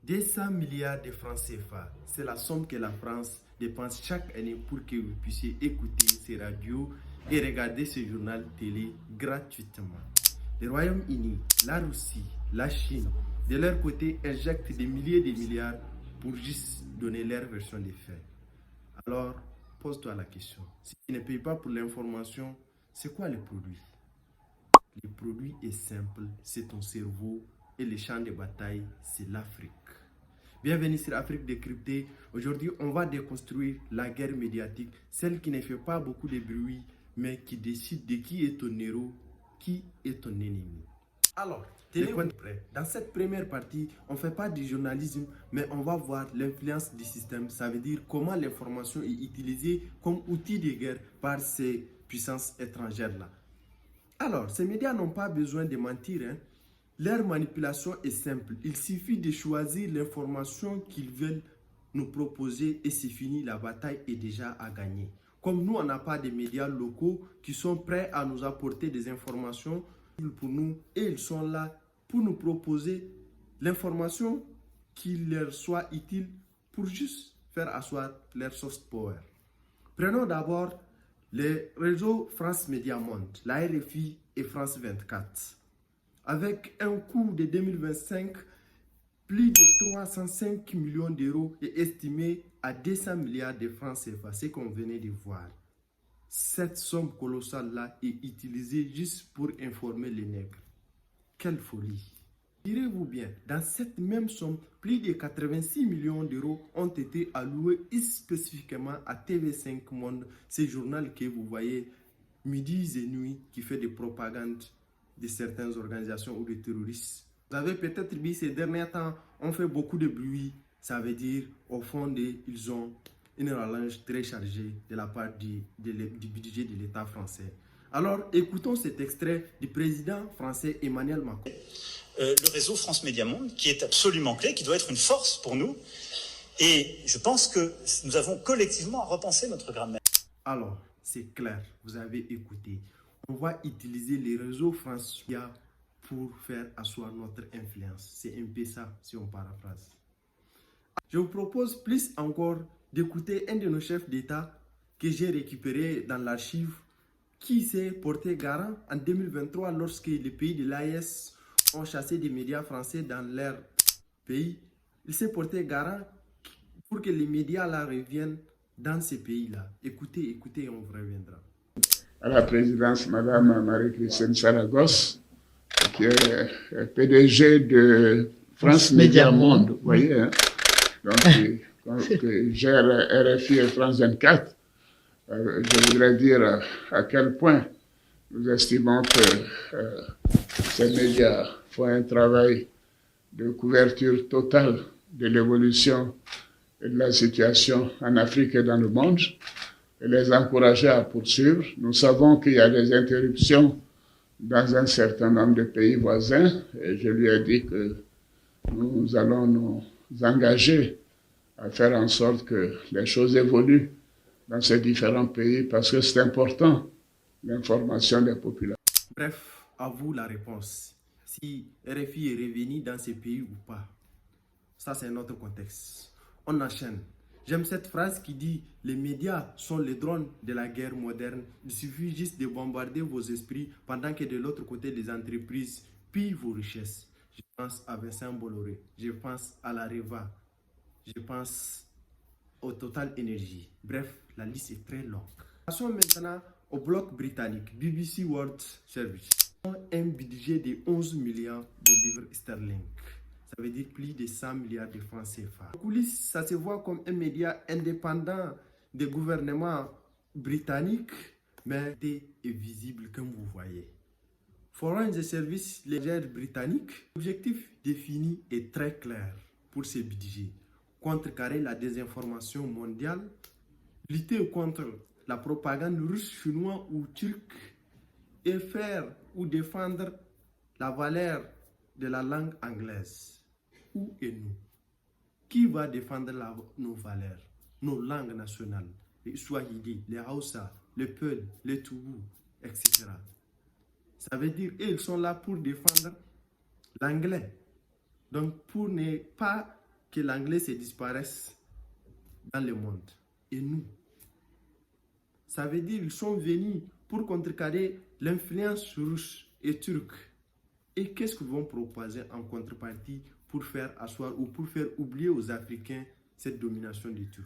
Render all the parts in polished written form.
200 milliards de francs CFA, c'est la somme que la France dépense chaque année pour que vous puissiez écouter ces radios et regarder ce journal télé gratuitement. Le Royaume-Uni, la Russie, la Chine, de leur côté, injectent des milliers de milliards pour juste donner leur version des faits. Alors, pose-toi la question. Si tu ne payes pas pour l'information, c'est quoi le produit? Le produit est simple, c'est ton cerveau et le champ de bataille, c'est l'Afrique. Bienvenue sur Afrique décryptée. Aujourd'hui, on va déconstruire la guerre médiatique, celle qui ne fait pas beaucoup de bruit, mais qui décide de qui est ton héros, qui est ton ennemi. Alors, tenez-vous prêts. Dans cette première partie, on ne fait pas du journalisme, mais on va voir l'influence du système. Ça veut dire comment l'information est utilisée comme outil de guerre par ces puissances étrangères-là. Alors, ces médias n'ont pas besoin de mentir. Leur manipulation est simple. Il suffit de choisir l'information qu'ils veulent nous proposer et c'est fini, la bataille est déjà à gagner. Comme nous, on n'a pas de médias locaux qui sont prêts à nous apporter des informations pour nous et ils sont là pour nous proposer l'information qui leur soit utile pour juste faire asseoir leur soft power. Prenons d'abord les réseaux France Média Monde, la RFI et France 24. Avec un coût de 2025, plus de 305 millions d'euros est estimé à 200 milliards de francs CFA, ce qu'on venait de voir. Cette somme colossale-là est utilisée juste pour informer les nègres. Quelle folie! Direz-vous bien, dans cette même somme, plus de 86 millions d'euros ont été alloués spécifiquement à TV5 Monde, ce journal que vous voyez midi et nuit qui fait des propagandes de certaines organisations ou de terroristes. Vous avez peut-être vu ces derniers temps, on fait beaucoup de bruit. Ça veut dire, au fond, ils ont une rallonge très chargée de la part du budget de l'État français. Alors, écoutons cet extrait du président français Emmanuel Macron. Le réseau France Média Monde, qui est absolument clé, qui doit être une force pour nous. Et je pense que nous avons collectivement à repenser notre grammaire. Alors, c'est clair, vous avez écouté. On va utiliser les réseaux France Média pour faire asseoir notre influence. C'est un peu ça, si on paraphrase. Je vous propose plus encore d'écouter un de nos chefs d'État que j'ai récupéré dans l'archive qui s'est porté garant en 2023 lorsque les pays de l'AES ont chassé des médias français dans leur pays. Il s'est porté garant pour que les médias là reviennent dans ces pays-là. Écoutez, et on reviendra. À la présidence, Madame Marie-Christine Saragosse, qui est PDG de France Média Monde, vous voyez, hein? Donc, qui gère RFI et France 24. Je voudrais dire à quel point nous estimons que ces médias font un travail de couverture totale de l'évolution et de la situation en Afrique et dans le monde, et les encourager à poursuivre. Nous savons qu'il y a des interruptions dans un certain nombre de pays voisins, et je lui ai dit que nous allons nous engager à faire en sorte que les choses évoluent dans ces différents pays, parce que c'est important, l'information des populations. Bref, à vous la réponse. Si RFI est revenu dans ces pays ou pas, ça c'est notre contexte. On enchaîne. J'aime cette phrase qui dit « Les médias sont les drones de la guerre moderne. Il suffit juste de bombarder vos esprits pendant que de l'autre côté, les entreprises pillent vos richesses. » Je pense à Vincent Bolloré, je pense à l'Areva, je pense au Total Energy. Bref, la liste est très longue. Passons maintenant au bloc britannique, BBC World Service. Un budget de 11 milliards de livres sterling. Ça veut dire plus de 100 milliards de francs CFA. En coulisses, ça se voit comme un média indépendant des gouvernements britanniques, mais est visible comme vous voyez. Foreign Service, les guerres britanniques, l'objectif défini est très clair pour ces budgets. Contrecarrer la désinformation mondiale, lutter contre la propagande russe, chinoise ou turque et faire ou défendre la valeur de la langue anglaise. Où est nous? Qui va défendre nos valeurs, nos langues nationales, les Swahili, les Hausa, les Peul, les Toubou, etc. Ça veut dire qu'ils sont là pour défendre l'anglais. Donc pour ne pas que l'anglais se disparaisse dans le monde. Et nous, ça veut dire qu'ils sont venus pour contrecarrer l'influence russe et turque. Et qu'est-ce qu'ils vont proposer en contrepartie pour faire asseoir ou pour faire oublier aux Africains cette domination des Turcs?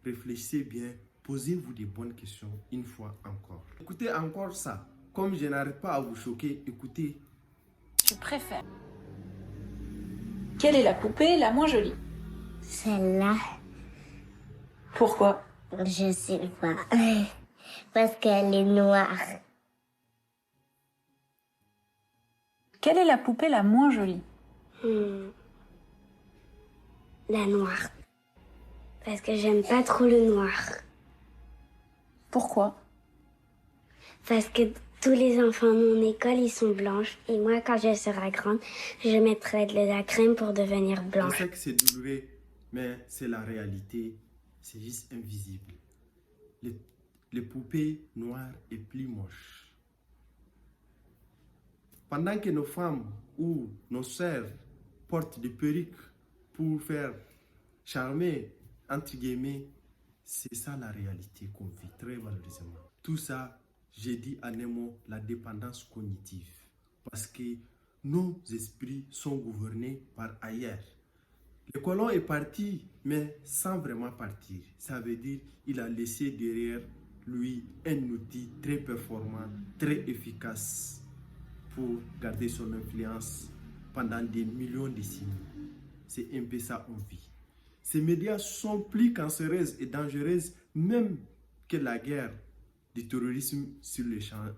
Réfléchissez bien, posez-vous des bonnes questions une fois encore. Écoutez encore ça. Comme je n'arrête pas à vous choquer, écoutez. Je préfère. Quelle est la poupée la moins jolie? Celle-là, Pourquoi? je sais pas. Parce qu'elle est noire. Quelle est la poupée la moins jolie? La noire. Parce que j'aime pas trop le noir. Pourquoi? Parce que tous les enfants de mon école, ils sont blanches. Et moi, quand je serai grande, je mettrai de la crème pour devenir Je blanche. sais que c'est douloureux, mais c'est la réalité. C'est juste invisible. Les poupées noires et plus moches. Pendant que nos femmes ou nos sœurs portent des perruques pour faire charmer, entre guillemets, c'est ça la réalité qu'on vit très malheureusement. Tout ça, j'ai dit en un mot, la dépendance cognitive. Parce que nos esprits sont gouvernés par ailleurs. Le colon est parti, mais sans vraiment partir. Ça veut dire qu'il a laissé derrière lui un outil très performant, très efficace pour garder son influence pendant des millions de décennies. C'est un peu ça on vit. Ces médias sont plus cancéreuses et dangereuses même que la guerre du terrorisme sur les champs.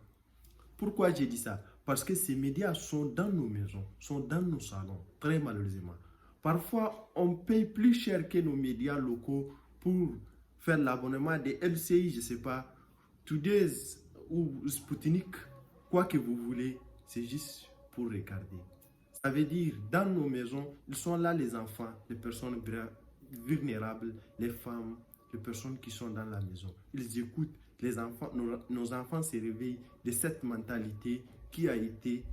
Pourquoi j'ai dit ça? Parce que ces médias sont dans nos maisons, sont dans nos salons, très malheureusement. Parfois, on paye plus cher que nos médias locaux pour faire l'abonnement des LCI, je ne sais pas, Today's ou Sputnik, quoi que vous voulez, c'est juste pour regarder. Ça veut dire, dans nos maisons, ils sont là les enfants, les personnes vulnérables, les femmes, les personnes qui sont dans la maison. Ils écoutent les enfants, nos enfants se réveillent de cette mentalité qui a été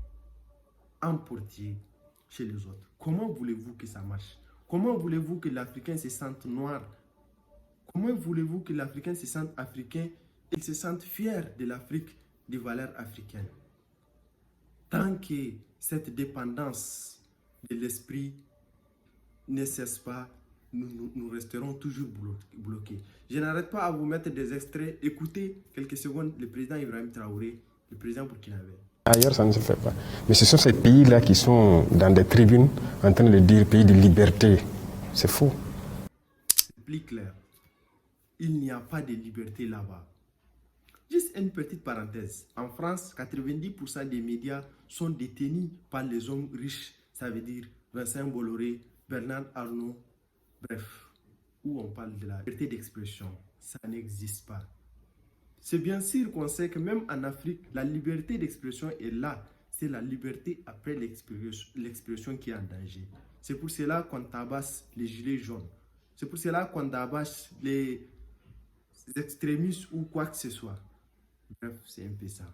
emportée chez les autres. Comment voulez-vous que ça marche? Comment voulez-vous que l'Africain se sente noir? Comment voulez-vous que l'Africain se sente africain et se sente fier de l'Afrique, des valeurs africaines? Tant que cette dépendance de l'esprit ne cesse pas, nous resterons toujours bloqués. Je n'arrête pas à vous mettre des extraits. Écoutez quelques secondes le président Ibrahim Traoré, le président burkinabé. Ailleurs, ça ne se fait pas. Mais ce sont ces pays-là qui sont dans des tribunes en train de dire pays de liberté. C'est faux. C'est plus clair. Il n'y a pas de liberté là-bas. Juste une petite parenthèse. En France, 90% des médias sont détenus par les hommes riches. Ça veut dire Vincent Bolloré, Bernard Arnault, bref, où on parle de la liberté d'expression. Ça n'existe pas. C'est bien sûr qu'on sait que même en Afrique, la liberté d'expression est là. C'est la liberté après l'expression qui est en danger. C'est pour cela qu'on tabasse les gilets jaunes. C'est pour cela qu'on tabasse les extrémistes ou quoi que ce soit. Bref, c'est un peu ça.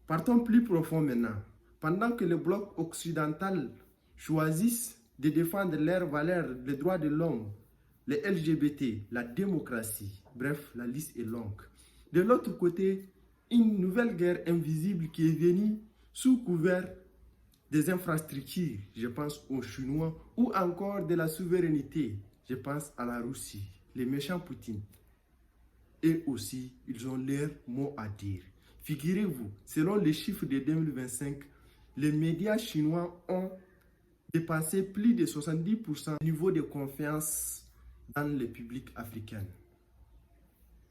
Partons plus profond maintenant. Pendant que le bloc occidental choisisse de défendre leurs valeurs, les droits de l'homme, les LGBT, la démocratie, bref, la liste est longue. De l'autre côté, une nouvelle guerre invisible qui est venue sous couvert des infrastructures, je pense aux Chinois, ou encore de la souveraineté, je pense à la Russie, les méchants Poutine. Et aussi, ils ont leur mot à dire. Figurez-vous, selon les chiffres de 2025, les médias chinois ont dépassé plus de 70% du niveau de confiance dans le public africain.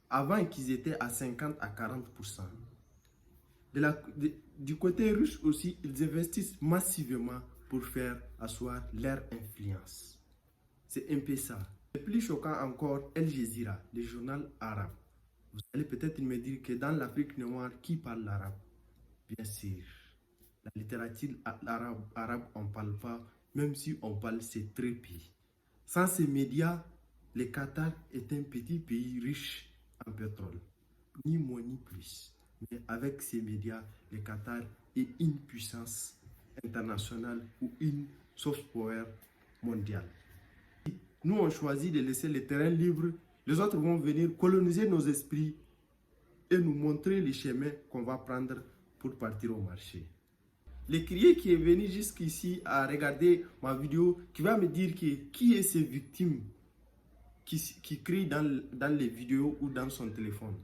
Avant qu'ils étaient à 50 à 40%. Du côté russe aussi, ils investissent massivement pour faire asseoir leur influence. C'est un peu ça. Le plus choquant encore, Al Jazeera, le journal arabe. Vous allez peut-être me dire que dans l'Afrique noire, qui parle l'arabe? Bien sûr. La littérature arabe, on ne parle pas, même si on parle, c'est très peu. Sans ces médias, le Qatar est un petit pays riche en pétrole. Ni moins ni plus. Mais avec ces médias, le Qatar est une puissance internationale ou une soft power mondiale. Nous, on choisit de laisser le terrain libre. Les autres vont venir coloniser nos esprits et nous montrer les chemins qu'on va prendre pour partir au marché. L'écrier qui est venu jusqu'ici à regarder ma vidéo, qui va me dire qui est ces victimes qui crient dans les vidéos ou dans son téléphone.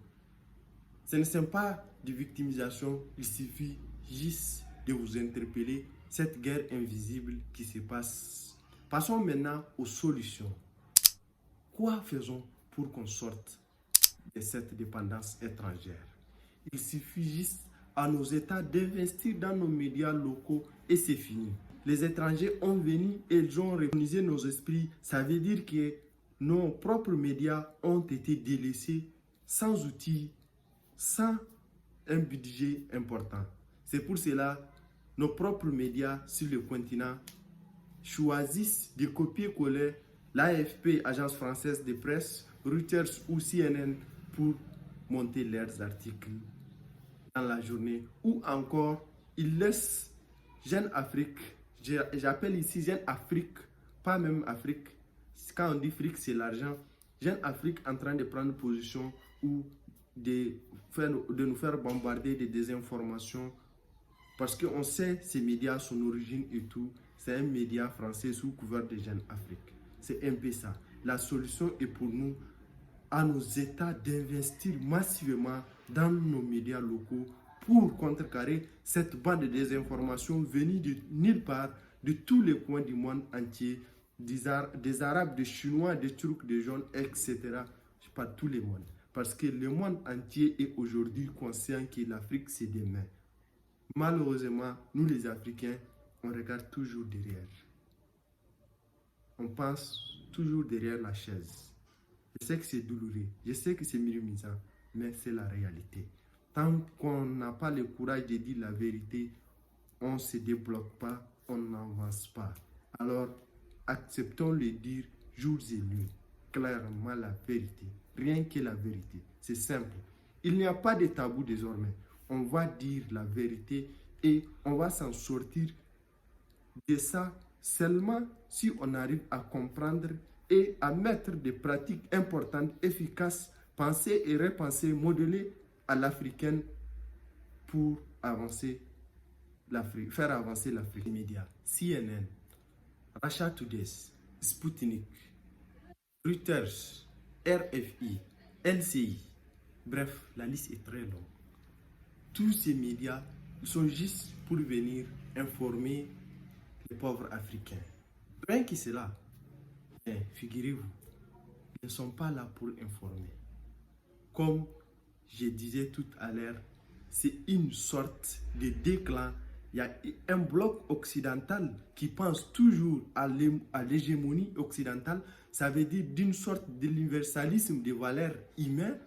Ce ne sont pas de victimisation, il suffit juste de vous interpeller cette guerre invisible qui se passe. Passons maintenant aux solutions. Quoi faisons pour qu'on sorte de cette dépendance étrangère? Il suffit juste à nos États d'investir dans nos médias locaux et c'est fini. Les étrangers ont venu et ils ont réconisé nos esprits. Ça veut dire que nos propres médias ont été délaissés sans outils, sans un budget important. C'est pour cela nos propres médias sur le continent choisissent de copier-coller l'AFP, Agence française de presse, Reuters ou CNN pour monter leurs articles dans la journée. Ou encore, ils laissent Jeune Afrique, j'appelle ici Jeune Afrique, pas même Afrique. Quand on dit fric, c'est l'argent. Jeune Afrique en train de prendre position ou de nous faire bombarder de désinformations. Parce qu'on sait ces médias, son origine et tout. C'est un média français sous couvert de Jeune Afrique. C'est un peu ça. La solution est pour nous, à nos États, d'investir massivement dans nos médias locaux pour contrecarrer cette bande de désinformation venue de nulle part, de tous les coins du monde entier, des Arabes, des Chinois, des Turcs, des jaunes, etc. Pas tout le monde. Parce que le monde entier est aujourd'hui conscient que l'Afrique, c'est demain. Malheureusement, nous les Africains, on regarde toujours derrière. On pense toujours derrière la chaise. Je sais que c'est douloureux, je sais que c'est minimisant, mais c'est la réalité. Tant qu'on n'a pas le courage de dire la vérité, on ne se débloque pas, on n'avance pas. Alors, acceptons le dire jour et nuit, clairement la vérité, rien que la vérité. C'est simple. Il n'y a pas de tabou désormais. On va dire la vérité et on va s'en sortir de ça seulement si on arrive à comprendre et à mettre des pratiques importantes, efficaces, pensées et repensées, modelées à l'africaine pour avancer l'Afrique, faire avancer l'Afrique. Les médias, CNN, Russia Today, Sputnik, Reuters, RFI, LCI, bref, la liste est très longue. Tous ces médias sont juste pour venir informer les pauvres Africains. Rien que cela, figurez-vous, ils ne sont pas là pour informer. Comme je disais tout à l'heure, c'est une sorte de déclin. Il y a un bloc occidental qui pense toujours à l'hégémonie occidentale. Ça veut dire d'une sorte d'universalisme des valeurs humaines.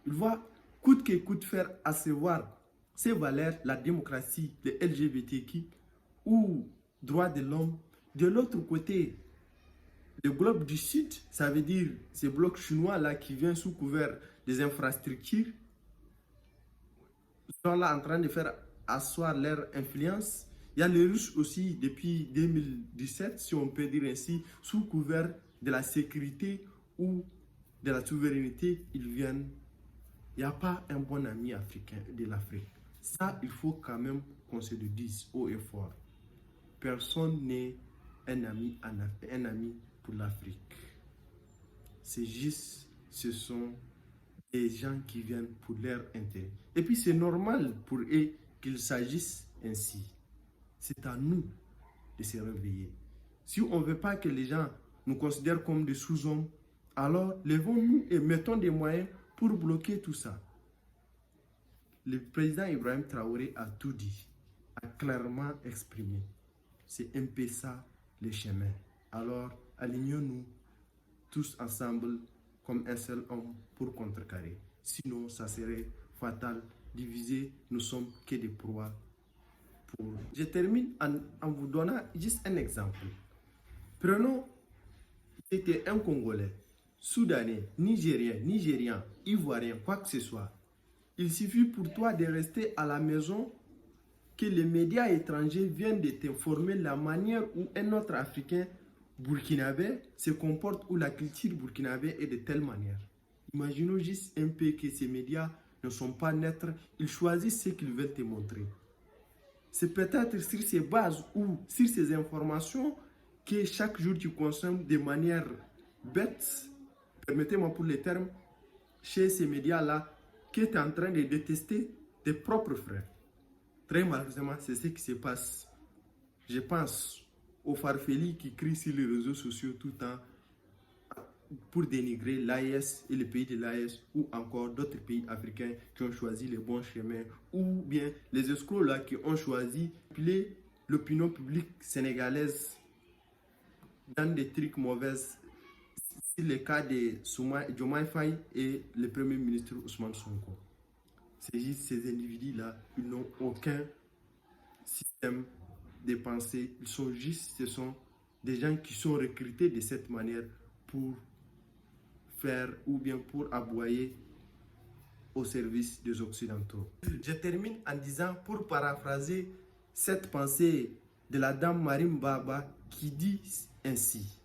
Il va coûte que coûte faire asseoir ces valeurs, la démocratie, le LGBTQ ou droits de l'homme. De l'autre côté, le globe du Sud, ça veut dire ces blocs chinois là qui viennent sous couvert des infrastructures, sont là en train de faire asseoir leur influence. Il y a les Russes aussi depuis 2017, si on peut dire ainsi, sous couvert de la sécurité ou de la souveraineté, ils viennent. Il n'y a pas un bon ami africain de l'Afrique. Ça, il faut quand même qu'on se le dise haut et fort. Personne n'est un ami pour l'Afrique. C'est juste, ce sont des gens qui viennent pour leur intérêt. Et puis c'est normal pour eux qu'il s'agisse ainsi. C'est à nous de se réveiller. Si on ne veut pas que les gens nous considèrent comme des sous-hommes, alors levons-nous et mettons des moyens pour bloquer tout ça. Le président Ibrahim Traoré a tout dit, a clairement exprimé. C'est un peu ça le chemin. Alors, alignons-nous tous ensemble comme un seul homme pour contrecarrer. Sinon, ça serait fatal. Divisés, nous sommes que des proies. Je termine en vous donnant juste un exemple. Prenons, c'était un Congolais, Soudanais, Nigérien, Ivoirien, quoi que ce soit. Il suffit pour toi de rester à la maison, que les médias étrangers viennent de t'informer la manière où un autre Africain burkinabé se comportent ou la culture burkinabé est de telle manière. Imaginons juste un peu que ces médias ne sont pas neutres, ils choisissent ce qu'ils veulent te montrer. C'est peut-être sur ces bases ou sur ces informations que chaque jour tu consommes de manière bête, permettez-moi pour les termes, chez ces médias-là, que tu es en train de détester tes propres frères. Très malheureusement, c'est ce qui se passe. Je pense aux farfelis qui crient sur les réseaux sociaux tout le temps pour dénigrer l'AES et les pays de l'AES ou encore d'autres pays africains qui ont choisi les bons chemins ou bien les escrocs là qui ont choisi de manipuler l'opinion publique sénégalaise dans des trucs mauvais. C'est le cas de Diomaye Faye et le premier ministre Ousmane Sonko. C'est juste ces individus-là, ils n'ont aucun système de pensée. Ce sont des gens qui sont recrutés de cette manière pour faire ou bien pour aboyer au service des Occidentaux. Je termine en disant, pour paraphraser cette pensée de la dame Marine Baba qui dit ainsi: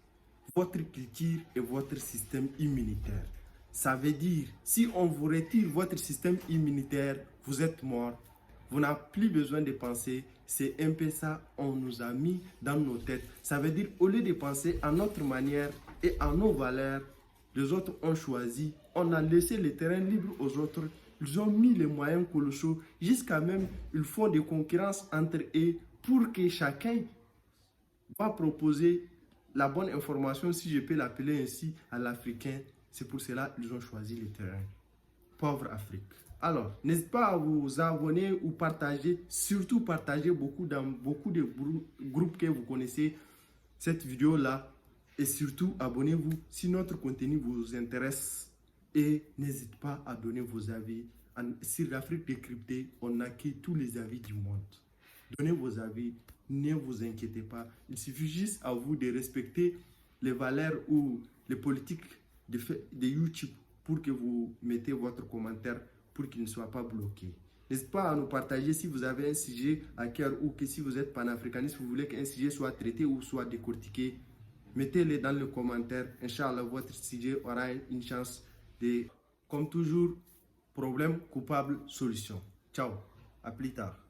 votre culture est votre système immunitaire. Ça veut dire, si on vous retire votre système immunitaire, vous êtes mort. Vous n'avez plus besoin de penser. C'est un peu ça, on nous a mis dans nos têtes. Ça veut dire, au lieu de penser à notre manière et à nos valeurs, les autres ont choisi. On a laissé le terrain libre aux autres. Ils ont mis les moyens colossaux. Jusqu'à même, ils font des concurrences entre eux pour que chacun va proposer la bonne information, si je peux l'appeler ainsi, à l'Africain. C'est pour cela qu'ils ont choisi le terrain. Pauvre Afrique. Alors, n'hésitez pas à vous abonner ou partager, surtout partager beaucoup dans beaucoup de groupes que vous connaissez cette vidéo-là. Et surtout, abonnez-vous si notre contenu vous intéresse. Et n'hésitez pas à donner vos avis. Sur l'Afrique décryptée, on accueille tous les avis du monde. Donnez vos avis, ne vous inquiétez pas. Il suffit juste à vous de respecter les valeurs ou les politiques de YouTube pour que vous mettez votre commentaire pour qu'il ne soit pas bloqué. N'hésitez pas à nous partager si vous avez un sujet à cœur ou que si vous êtes panafricaniste, vous voulez qu'un sujet soit traité ou soit décortiqué. Mettez-le dans le commentaire. Inch'Allah, votre sujet aura une chance de, comme toujours, problème, coupable, solution. Ciao, à plus tard.